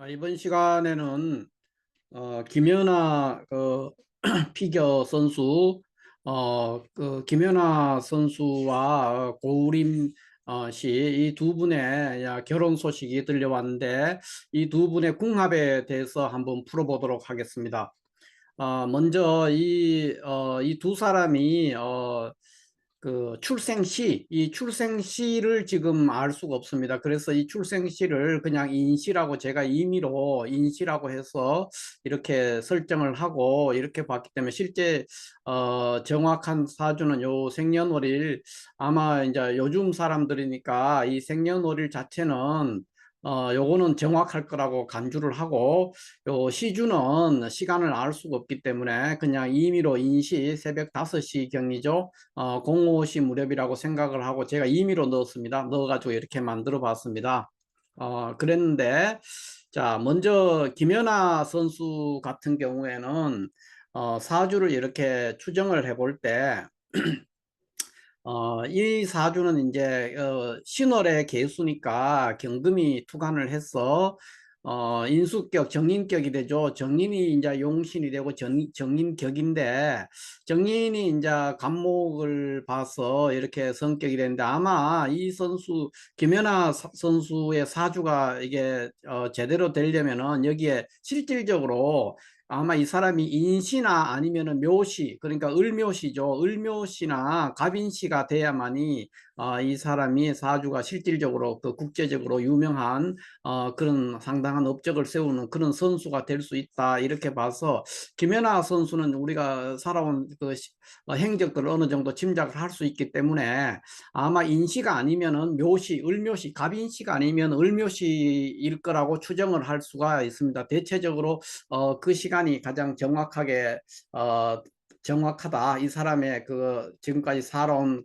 이번 시간에는 김연아 피겨 선수 김연아 선수와 고우림 씨 이 두 분의 결혼 소식이 들려왔는데 이 두 분의 궁합에 대해서 한번 풀어보도록 하겠습니다. 먼저 이 두 사람이 이 출생시를 지금 알 수가 없습니다. 그래서 이 출생시를 그냥 인시라고 제가 임의로 인시라고 해서 이렇게 설정을 하고 이렇게 봤기 때문에 실제 정확한 사주는 요 생년월일 아마 이제 요즘 사람들이니까 이 생년월일 자체는 요거는 정확할 거라고 간주를 하고 요 시주는 시간을 알 수가 없기 때문에 그냥 임의로 인시 새벽 5시 경이죠. 05시 무렵이라고 생각을 하고 제가 임의로 넣었습니다. 넣어가지고 이렇게 만들어 봤습니다. 그랬는데 자 먼저 김연아 선수 같은 경우에는 사주를 이렇게 추정을 해볼 때 이 사주는 이제 신월의 개수니까 경금이 투관을 해서 인수격, 정인격이 되죠. 정인이 이제 용신이 되고 정인격인데 정인이 이제 간목을 봐서 이렇게 성격이 되는데 아마 이 선수 김연아 선수의 사주가 이게 제대로 되려면은 여기에 실질적으로 아마 이 사람이 인시나 아니면은 묘시, 그러니까 을묘시죠. 을묘시나 갑인시가 돼야만이 이 사람이 사주가 실질적으로 그 국제적으로 유명한 그런 상당한 업적을 세우는 그런 선수가 될 수 있다. 이렇게 봐서 김연아 선수는 우리가 살아온 행적들을 어느 정도 짐작을 할 수 있기 때문에 아마 인시가 아니면은 묘시, 을묘시, 갑인시가 아니면 을묘시일 거라고 추정을 할 수가 있습니다. 대체적으로 그 시간이 가장 정확하게 정확하다. 이 사람의 그 지금까지 살아온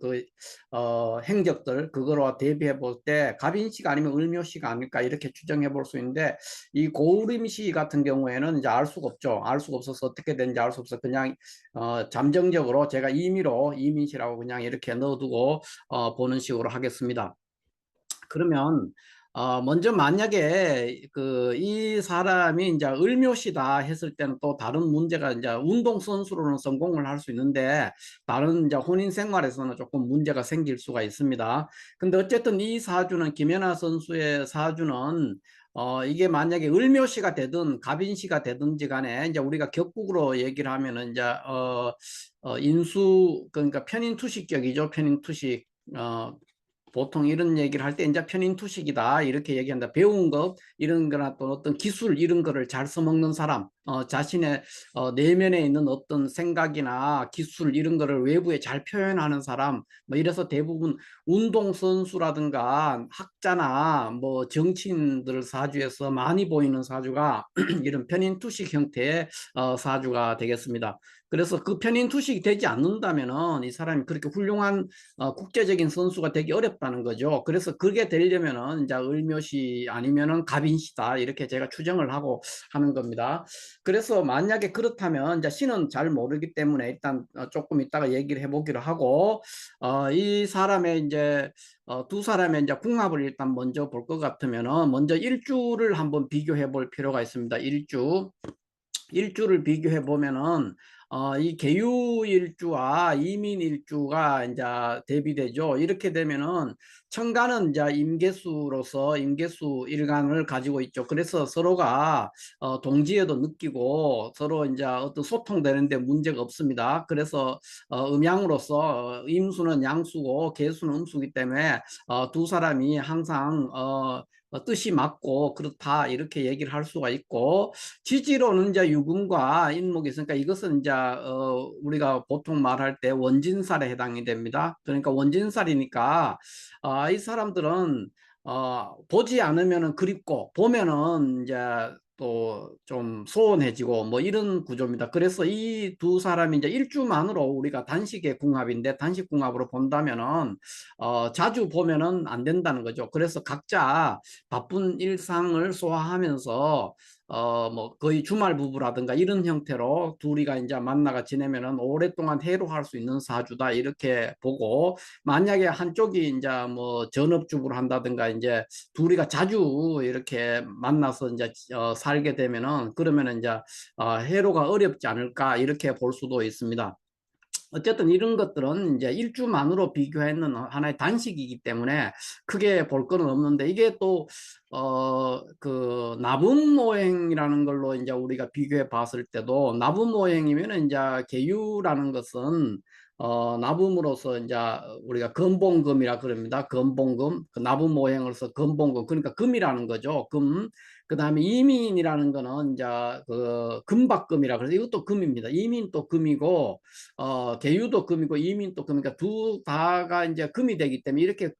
행적들 그거로 대비해 볼 때 갑인시가 아니면 을묘시가 아닐까 이렇게 추정해 볼 수 있는데 이 고우림시 같은 경우에는 이제 알 수가 없죠. 알 수가 없어서 어떻게 되는지 알 수 없어 그냥 잠정적으로 제가 임의로 이민시라고 그냥 이렇게 넣어두고 보는 식으로 하겠습니다. 그러면 먼저 만약에 이 사람이 이제 을묘시다 했을 때는 또 다른 문제가 이제 운동 선수로는 성공을 할 수 있는데 다른 이제 혼인 생활에서는 조금 문제가 생길 수가 있습니다. 근데 어쨌든 이 사주는 김연아 선수의 사주는 이게 만약에 을묘시가 되든 갑인시가 되든지 간에 이제 우리가 격국으로 얘기를 하면은 이제 인수 그러니까 편인투식격이죠. 편인투식 보통 이런 얘기를 할 때 이제 편인투식이다 이렇게 얘기한다. 배운 것 이런 거나 또 어떤 기술 이런 거를 잘 써먹는 사람 자신의 내면에 있는 어떤 생각이나 기술 이런 거를 외부에 잘 표현하는 사람 뭐 이래서 대부분 운동선수라든가 학자나 뭐 정치인들 사주에서 많이 보이는 사주가 이런 편인투식 형태의 사주가 되겠습니다. 그래서 그 편인투식이 되지 않는다면은 이 사람이 그렇게 훌륭한 국제적인 선수가 되기 어렵다는 거죠. 그래서 그게 되려면은 이제 을묘시 아니면은 갑인시다 이렇게 제가 추정을 하고 하는 겁니다. 그래서 만약에 그렇다면 이제 신은 잘 모르기 때문에 일단 조금 이따가 얘기를 해보기로 하고 이 사람의 이제 두 사람의 이제 궁합을 일단 먼저 볼 것 같으면은 먼저 일주를 한번 비교해 볼 필요가 있습니다. 일주를 비교해 보면은 이 계유일주와 이민일주가 이제 대비되죠. 이렇게 되면은 천간은 이제 임계수로서 임계수 일간을 가지고 있죠. 그래서 서로가 동지에도 느끼고 서로 이제 어떤 소통되는데 문제가 없습니다. 그래서 음양으로서 임수는 양수고 계수는 음수기 때문에 두 사람이 항상 뜻이 맞고 그렇다 이렇게 얘기를 할 수가 있고 지지로는 이제 유금과 인목이 있으니까 이것은 이제 우리가 보통 말할 때 원진살에 해당이 됩니다. 그러니까 원진살이니까 이 사람들은 보지 않으면은 그립고 보면은 이제 또 좀 소원해지고 뭐 이런 구조입니다. 그래서 이 두 사람이 이제 일주만으로 우리가 단식의 궁합인데 단식 궁합으로 본다면은 자주 보면은 안 된다는 거죠. 그래서 각자 바쁜 일상을 소화하면서 뭐 거의 주말 부부라든가 이런 형태로 둘이가 이제 만나가 지내면은 오랫동안 해로할 수 있는 사주다 이렇게 보고, 만약에 한쪽이 이제 뭐 전업주부를 한다든가 이제 둘이가 자주 이렇게 만나서 이제 살게 되면은 그러면은 이제 해로가 어렵지 않을까 이렇게 볼 수도 있습니다. 어쨌든 이런 것들은 이제 일주만으로 비교하는 하나의 단식이기 때문에 크게 볼 거는 없는데, 이게 또, 그, 나분모행이라는 걸로 이제 우리가 비교해 봤을 때도, 나분모행이면 이제 계유라는 것은, 나분으로서 이제 우리가 건봉금이라 그럽니다. 건봉금. 그 나분모행으로서 건봉금. 그러니까 금이라는 거죠. 금. 그 다음에 이민이라는 거는 이제 그 금박금이라 그래서 이것도 금입니다. 이민 또 금이고, 계유도 금이고 이민도 금이니까 두 다가 이제 금이 되기 때문에 이렇게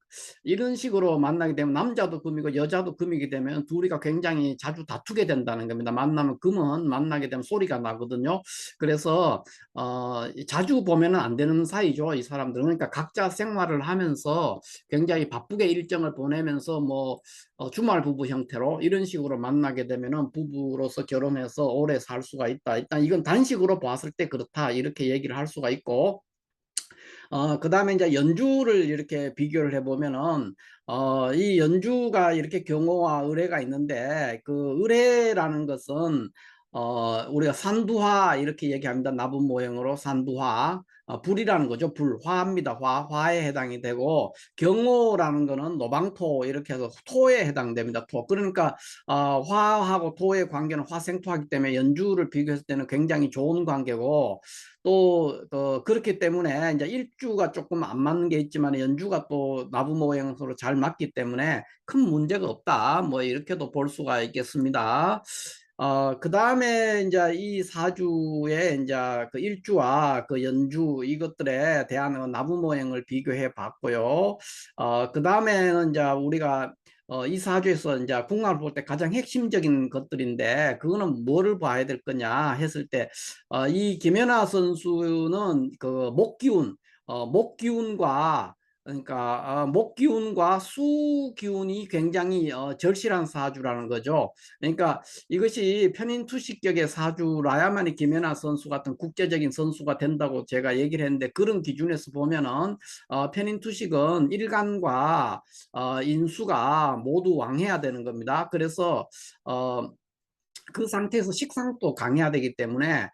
이런 식으로 만나게 되면 남자도 금이고 여자도 금이게 되면 둘이가 굉장히 자주 다투게 된다는 겁니다. 만나면 금은 만나게 되면 소리가 나거든요. 그래서 자주 보면은 안 되는 사이죠, 이 사람들은. 그러니까 각자 생활을 하면서 굉장히 바쁘게 일정을 보내면서 뭐 주말 부부 형태로 이런 식으로 만나게 되면은 부부로서 결혼해서 오래 살 수가 있다. 일단 이건 단식으로 봤을 때 그렇다 이렇게 얘기를 할 수가 있고, 그 다음에 이제 연주를 이렇게 비교를 해보면은, 이 연주가 이렇게 경호와 의례가 있는데, 그 의례라는 것은, 우리가 산두화 이렇게 얘기합니다. 나분 모형으로 산두화. 불이라는 거죠. 불, 화입니다. 화에 해당이 되고, 경호라는 거는 노방토 이렇게 해서 토에 해당됩니다. 토. 그러니까, 화하고 토의 관계는 화생토하기 때문에 연주를 비교했을 때는 굉장히 좋은 관계고, 또 그렇기 때문에 이제 일주가 조금 안 맞는 게 있지만 연주가 또 나부 모형으로 잘 맞기 때문에 큰 문제가 없다. 뭐 이렇게도 볼 수가 있겠습니다. 그 다음에 이제 이 사주의 이제 그 일주와 그 연주 이것들에 대한 나부 모형을 비교해 봤고요. 그 다음에는 이제 우리가 이 사주에서 이제 궁합을 볼 때 가장 핵심적인 것들인데, 그거는 뭐를 봐야 될 거냐 했을 때, 이 김연아 선수는 그 목기운, 목기운과 그러니까 목기운과 수기운이 굉장히 절실한 사주라는 거죠. 그러니까 이것이 편인투식격의 사주라야만이 김연아 선수 같은 국제적인 선수가 된다고 제가 얘기를 했는데, 그런 기준에서 보면은 편인투식은 일간과 인수가 모두 왕해야 되는 겁니다. 그래서 그 상태에서 식상도 강해야 되기 때문에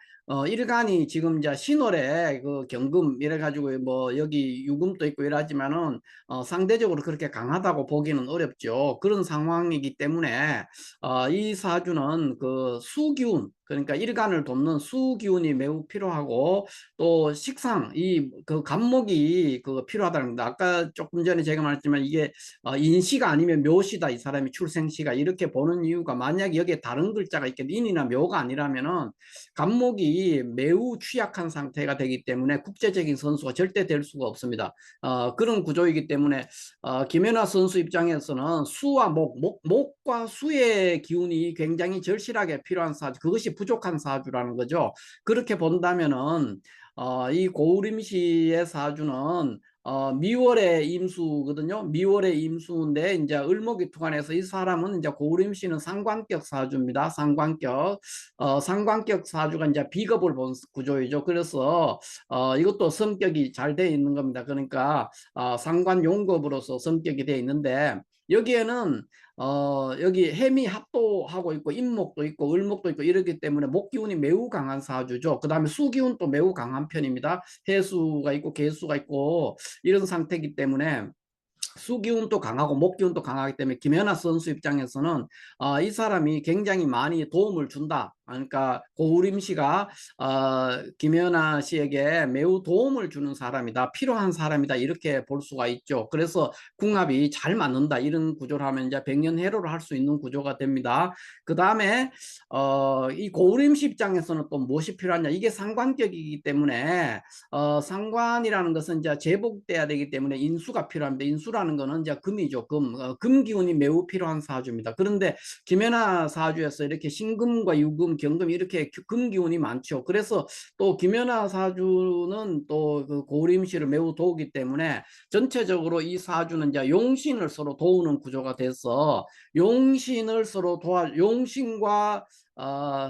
일간이 지금 이제 신월에 그 경금 이래 가지고 뭐 여기 유금도 있고 이러지만은 상대적으로 그렇게 강하다고 보기는 어렵죠. 그런 상황이기 때문에 이 사주는 그 수기운, 그러니까 일간을 돕는 수기운이 매우 필요하고, 또 식상 이 그 간목이 그 필요하다는 겁니다. 아까 조금 전에 제가 말했지만 이게 인시가 아니면 묘시다, 이 사람이 출생시가. 이렇게 보는 이유가, 만약 여기에 다른 글자가 있겠 인이나 묘가 아니라면은 간목이 매우 취약한 상태가 되기 때문에 국제적인 선수가 절대 될 수가 없습니다. 그런 구조이기 때문에 김연아 선수 입장에서는 수와 목과 수의 기운이 굉장히 절실하게 필요한 사주, 그것이 부족한 사주라는 거죠. 그렇게 본다면은 이 고우림시의 사주는 미월의 임수거든요. 미월의 임수인데 이제 을목이 투관해서 이 사람은 이제 고우림씨는 상관격 사주입니다. 상관격. 상관격 사주가 이제 비겁을 본 구조이죠. 그래서 이것도 성격이 잘 되어 있는 겁니다. 그러니까 상관용겁으로서 성격이 되어 있는데, 여기에는 여기 해미 합도하고 있고 임목도 있고 을목도 있고 이렇기 때문에 목기운이 매우 강한 사주죠. 그 다음에 수기운도 매우 강한 편입니다. 해수가 있고 개수가 있고 이런 상태이기 때문에 수기운도 강하고 목기운도 강하기 때문에 김연아 선수 입장에서는 이 사람이 굉장히 많이 도움을 준다. 그러니까 고우림 씨가 김연아 씨에게 매우 도움을 주는 사람이다, 필요한 사람이다 이렇게 볼 수가 있죠. 그래서 궁합이 잘 맞는다 이런 구조를 하면 이제 백년해로를 할 수 있는 구조가 됩니다. 그 다음에 이 고우림 씨 입장에서는 또 무엇이 필요하냐, 이게 상관격이기 때문에 상관이라는 것은 이제 제복돼야 되기 때문에 인수가 필요합니다. 인수라는 것은 이제 금이죠. 금 기운이 매우 필요한 사주입니다. 그런데 김연아 사주에서 이렇게 신금과 유금, 경금 이렇게 금 기운이 많죠. 그래서 또 김연아 사주는 또 그 고림씨를 매우 도우기 때문에 전체적으로 이 사주는 이제 용신을 서로 도우는 구조가 돼서 용신을 서로 용신과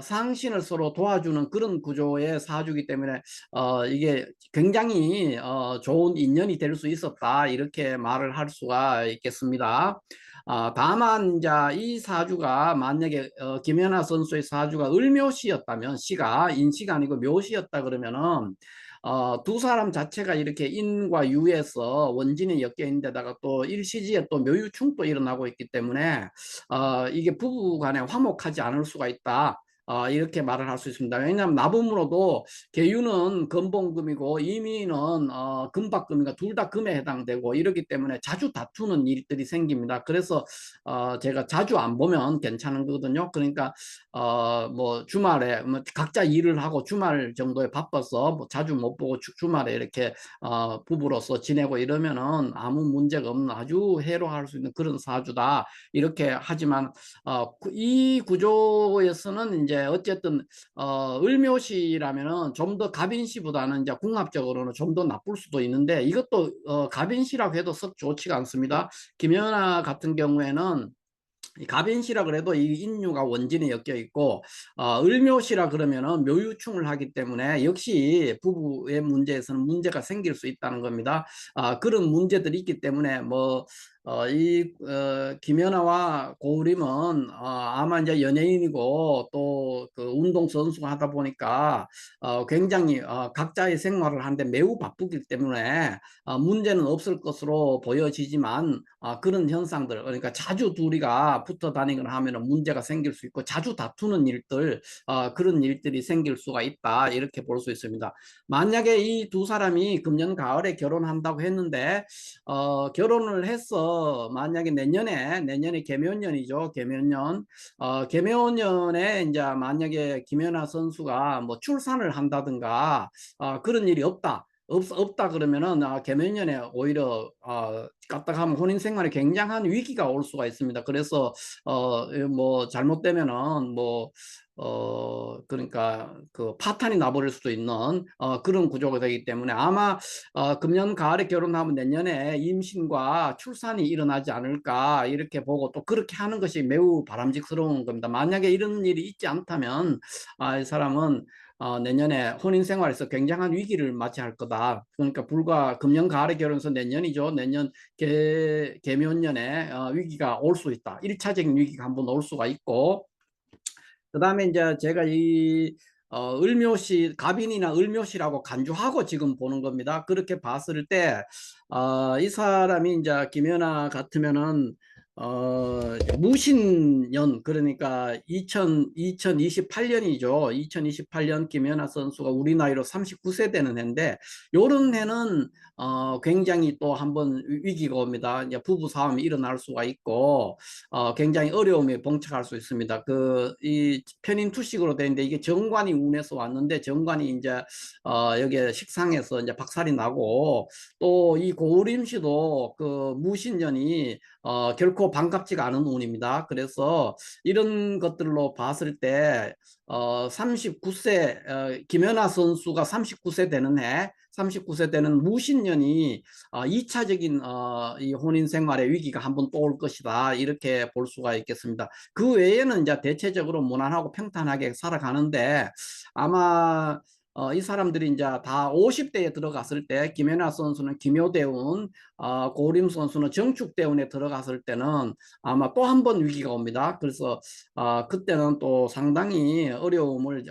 상신을 서로 도와주는 그런 구조의 사주이기 때문에 이게 굉장히 좋은 인연이 될 수 있었다 이렇게 말을 할 수가 있겠습니다. 다만 이제 이 사주가 만약에 김연아 선수의 사주가 을묘시였다면, 시가 인시가 아니고 묘시였다 그러면은 두 사람 자체가 이렇게 인과 유에서 원진이 엮여 있는 데다가 또 일시지에 또 묘유충도 일어나고 있기 때문에 이게 부부 간에 화목하지 않을 수가 있다. 이렇게 말을 할 수 있습니다. 왜냐하면 나부으로도 계유는 금봉금이고 이민은 금박금이고 둘 다 금에 해당되고 이러기 때문에 자주 다투는 일들이 생깁니다. 그래서 제가 자주 안 보면 괜찮은 거거든요. 그러니까 뭐 주말에 뭐 각자 일을 하고 주말 정도에 바빠서 뭐 자주 못 보고 주말에 이렇게 부부로서 지내고 이러면은 아무 문제가 없는 아주 해로할 수 있는 그런 사주다 이렇게 하지만 이 구조에서는 이제 어쨌든 을묘시라면은 좀 더 갑인시보다는 이제 궁합적으로는 좀 더 나쁠 수도 있는데, 이것도 갑인시라고 해도 썩 좋지가 않습니다. 김연아 같은 경우에는 이 갑인시라 그래도 이 인유가 원진에 엮여 있고 을묘시라 그러면은 묘유충을 하기 때문에 역시 부부의 문제에서는 문제가 생길 수 있다는 겁니다. 그런 문제들이 있기 때문에 뭐 김연아와 고우림은 아마 이제 연예인이고 또 그 운동 선수가 하다 보니까 굉장히 각자의 생활을 하는데 매우 바쁘기 때문에 문제는 없을 것으로 보여지지만 그런 현상들, 그러니까 자주 둘이가 붙어 다니거나 하면 문제가 생길 수 있고 자주 다투는 일들, 그런 일들이 생길 수가 있다 이렇게 볼 수 있습니다. 만약에 이 두 사람이 금년 가을에 결혼한다고 했는데 결혼을 해서 만약에 내년에 개묘년이죠. 개묘년. 개묘년에 이제 만약에 김연아 선수가 뭐 출산을 한다든가 그런 일이 없다 그러면은 개묘년에 오히려 까딱하면 혼인 생활에 굉장한 위기가 올 수가 있습니다. 그래서 뭐 잘못되면은 뭐 그러니까 그 파탄이 나버릴 수도 있는 그런 구조가 되기 때문에 아마 금년 가을에 결혼하면 내년에 임신과 출산이 일어나지 않을까 이렇게 보고, 또 그렇게 하는 것이 매우 바람직스러운 겁니다. 만약에 이런 일이 있지 않다면 이 사람은 내년에 혼인 생활에서 굉장한 위기를 맞이할 거다. 그러니까 불과 금년 가을에 결혼해서 내년이죠. 내년 개묘년에 위기가 올 수 있다. 1차적인 위기가 한번 올 수가 있고, 그 다음에 이제 제가 이 을묘시, 갑인이나 을묘시라고 간주하고 지금 보는 겁니다. 그렇게 봤을 때, 이 사람이 이제 김연아 같으면은, 무신년, 그러니까 2028년이죠. 2028년 김연아 선수가 우리 나이로 39세 되는 해인데, 요런 해는 굉장히 또 한번 위기가 옵니다. 이제 부부 싸움이 일어날 수가 있고, 굉장히 어려움에 봉착할 수 있습니다. 이 편인 투식으로 되는데 이게 정관이 운에서 왔는데 정관이 이제 여기에 식상에서 이제 박살이 나고, 또 이 고우림씨도 그 무신년이 결코 반갑지가 않은 운입니다. 그래서 이런 것들로 봤을 때 39세 김연아 선수가 39세 되는 해, 39세 되는 무신년이 2차적인 이 혼인 생활의 위기가 한번 또 올 것이다 이렇게 볼 수가 있겠습니다. 그 외에는 이제 대체적으로 무난하고 평탄하게 살아가는데, 아마 이 사람들이 이제 다 50대에 들어갔을 때, 김연아 선수는 기묘대운, 고림 선수는 정축대운에 들어갔을 때는 아마 또 한 번 위기가 옵니다. 그래서 그때는 또 상당히 어려움을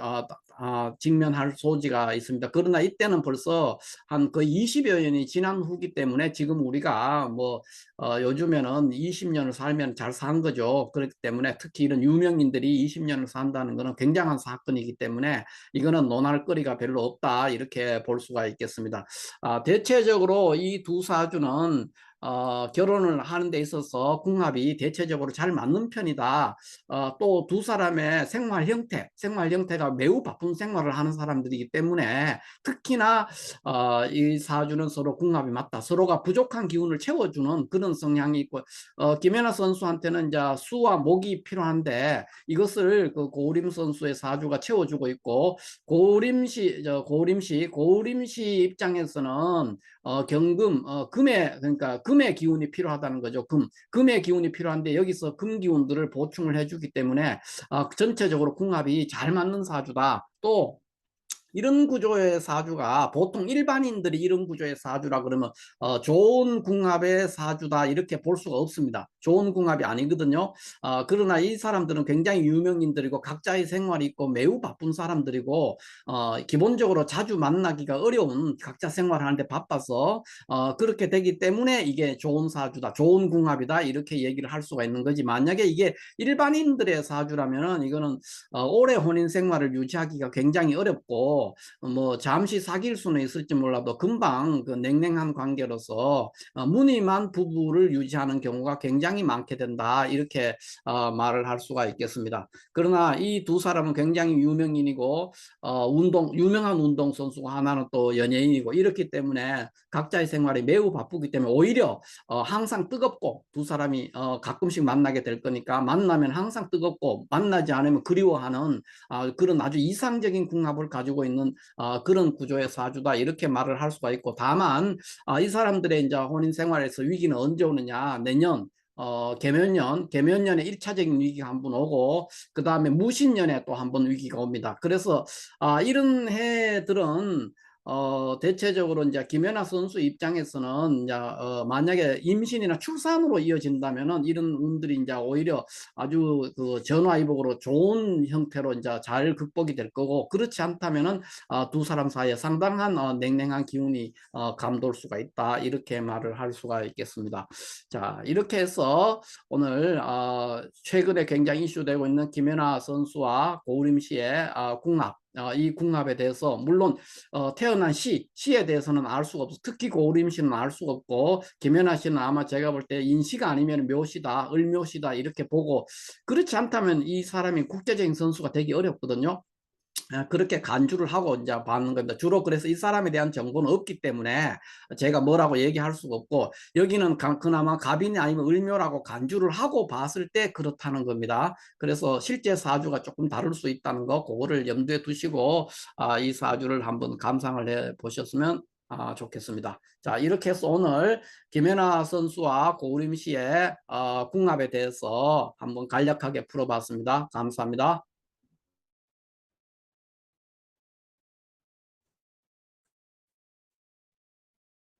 직면할 소지가 있습니다. 그러나 이때는 벌써 한 거의 20여 년이 지난 후기 때문에 지금 우리가 뭐 요즘에는 20년을 살면 잘 산 거죠. 그렇기 때문에 특히 이런 유명인들이 20년을 산다는 것은 굉장한 사건이기 때문에 이거는 논할 거리가 별로 없다, 이렇게 볼 수가 있겠습니다. 대체적으로 이 두 사주는 결혼을 하는 데 있어서 궁합이 대체적으로 잘 맞는 편이다. 또 두 사람의 생활 형태가 매우 바쁜 생활을 하는 사람들이기 때문에 특히나 이 사주는 서로 궁합이 맞다. 서로가 부족한 기운을 채워주는 그런 성향이 있고, 김연아 선수한테는 이제 수와 목이 필요한데 이것을 그 고림 선수의 사주가 채워주고 있고, 고림시 입장에서는 그러니까 금의 기운이 필요하다는 거죠. 금의 기운이 필요한데 여기서 금 기운들을 보충을 해주기 때문에 전체적으로 궁합이 잘 맞는 사주다. 또 이런 구조의 사주가 보통 일반인들이 이런 구조의 사주라 그러면 좋은 궁합의 사주다, 이렇게 볼 수가 없습니다. 좋은 궁합이 아니거든요. 그러나 이 사람들은 굉장히 유명인들이고 각자의 생활이 있고 매우 바쁜 사람들이고, 기본적으로 자주 만나기가 어려운, 각자 생활하는데 바빠서 그렇게 되기 때문에 이게 좋은 사주다, 좋은 궁합이다, 이렇게 얘기를 할 수가 있는 거지. 만약에 이게 일반인들의 사주라면은 이거는 오래 혼인 생활을 유지하기가 굉장히 어렵고, 뭐 잠시 사귈 수는 있을지 몰라도 금방 그 냉랭한 관계로서 무늬만 부부를 유지하는 경우가 굉장히 많게 된다, 이렇게 말을 할 수가 있겠습니다. 그러나 이 두 사람은 굉장히 유명인이고 유명한 운동선수고 하나는 또 연예인이고, 이렇기 때문에 각자의 생활이 매우 바쁘기 때문에 오히려 항상 뜨겁고, 두 사람이 가끔씩 만나게 될 거니까 만나면 항상 뜨겁고 만나지 않으면 그리워하는 그런 아주 이상적인 궁합을 가지고 있는 그런 구조의 사주다, 이렇게 말을 할 수가 있고, 다만 이 사람들의 이제 혼인 생활에서 위기는 언제 오느냐, 내년 개면년에 1차적인 위기가 한번 오고, 그 다음에 무신년에 또 한번 위기가 옵니다. 그래서 이런 해들은 대체적으로 이제 김연아 선수 입장에서는 이제 만약에 임신이나 출산으로 이어진다면은 이런 운들이 이제 오히려 아주 그 전화위복으로 좋은 형태로 이제 잘 극복이 될 거고, 그렇지 않다면은 두 사람 사이에 상당한 냉랭한 기운이 감돌 수가 있다, 이렇게 말을 할 수가 있겠습니다. 자, 이렇게 해서 오늘 최근에 굉장히 이슈되고 있는 김연아 선수와 고우림 씨의 궁합, 이 궁합에 대해서 물론 태어난 시에 대해서는 알 수가 없어. 특히 고우림 씨는 알 수가 없고, 김연아 씨는 아마 제가 볼 때 인시가 아니면 묘시다, 을묘시다, 이렇게 보고, 그렇지 않다면 이 사람이 국제적인 선수가 되기 어렵거든요. 그렇게 간주를 하고 이제 받는 겁니다. 주로 그래서 이 사람에 대한 정보는 없기 때문에 제가 뭐라고 얘기할 수가 없고, 여기는 그나마 갑인이 아니면 을묘라고 간주를 하고 봤을 때 그렇다는 겁니다. 그래서 실제 사주가 조금 다를 수 있다는 거, 그거를 염두에 두시고 이 사주를 한번 감상을 해 보셨으면 좋겠습니다. 자, 이렇게 해서 오늘 김연아 선수와 고우림 씨의 궁합에 대해서 한번 간략하게 풀어봤습니다. 감사합니다.